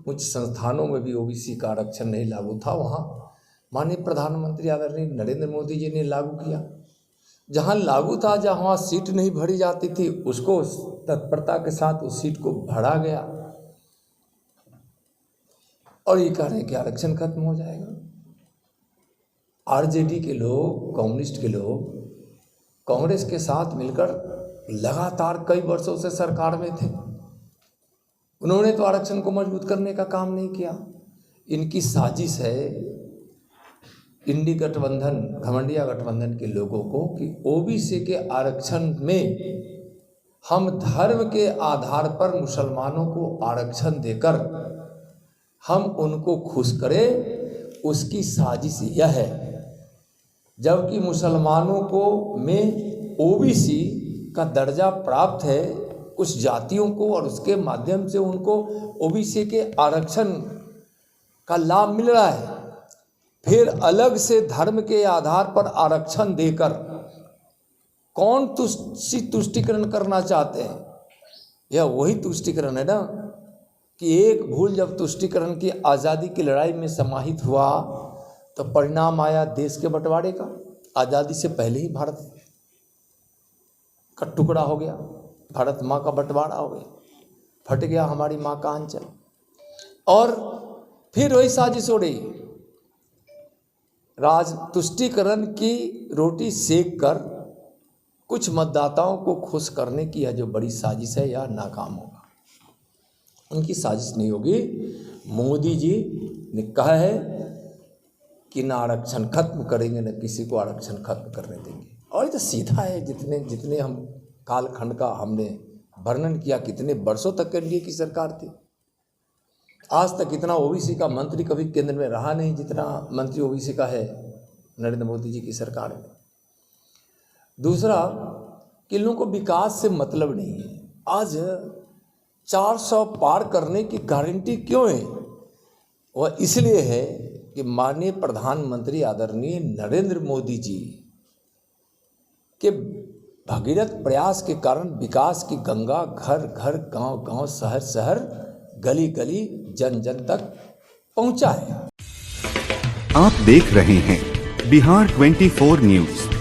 कुछ संस्थानों में भी ओबीसी का आरक्षण नहीं लागू था, वहाँ माननीय प्रधानमंत्री आदरणीय नरेंद्र मोदी जी ने लागू किया। जहाँ लागू था, जहाँ सीट नहीं भरी जाती थी, उसको तत्परता के साथ उस सीट को भरा गया और ये कह रहे हैं कि आरक्षण खत्म हो जाएगा। आरजेडी के लोग, कम्युनिस्ट के लोग कांग्रेस के साथ मिलकर लगातार कई वर्षों से सरकार में थे, उन्होंने तो आरक्षण को मजबूत करने का काम नहीं किया। इनकी साजिश है इंडी गठबंधन, घमंडिया गठबंधन के लोगों को कि ओबीसी के आरक्षण में हम धर्म के आधार पर मुसलमानों को आरक्षण देकर हम उनको खुश करें, उसकी साजिश यह है। जबकि मुसलमानों को में ओबीसी का दर्जा प्राप्त है, कुछ जातियों को, और उसके माध्यम से उनको ओबीसी के आरक्षण का लाभ मिल रहा है। फिर अलग से धर्म के आधार पर आरक्षण देकर कौन तुष्टिकरण करना चाहते हैं? यह वही तुष्टिकरण है ना कि एक भूल जब तुष्टिकरण की आज़ादी की लड़ाई में समाहित हुआ तो परिणाम आया देश के बंटवारे का। आज़ादी से पहले ही भारत का टुकड़ा हो गया, भारत माँ का बंटवारा हो गया, फट गया हमारी माँ का अंचल। और फिर वही साजिश हो रही, तुष्टिकरण की रोटी सेक कर कुछ मतदाताओं को खुश करने की यह जो बड़ी साजिश है, यह नाकाम होगा। उनकी साजिश नहीं होगी। मोदी जी ने कहा है कि ना आरक्षण खत्म करेंगे, न किसी को आरक्षण खत्म करने देंगे। और ये तो सीधा है। जितने हम कालखंड का हमने वर्णन किया, कितने वर्षों तक एनडीए की सरकार थी, आज तक इतना ओबीसी का मंत्री कभी केंद्र में रहा नहीं जितना मंत्री ओबीसी का है नरेंद्र मोदी जी की सरकार में। दूसरा, कि लोगों को विकास से मतलब नहीं है। आज 400 पार करने की गारंटी क्यों है? वह इसलिए है कि माननीय प्रधानमंत्री आदरणीय नरेंद्र मोदी जी के भगीरथ प्रयास के कारण विकास की गंगा घर घर, गांव गांव, शहर शहर, गली गली, जन जन तक पहुंचा है। आप देख रहे हैं बिहार 24 न्यूज।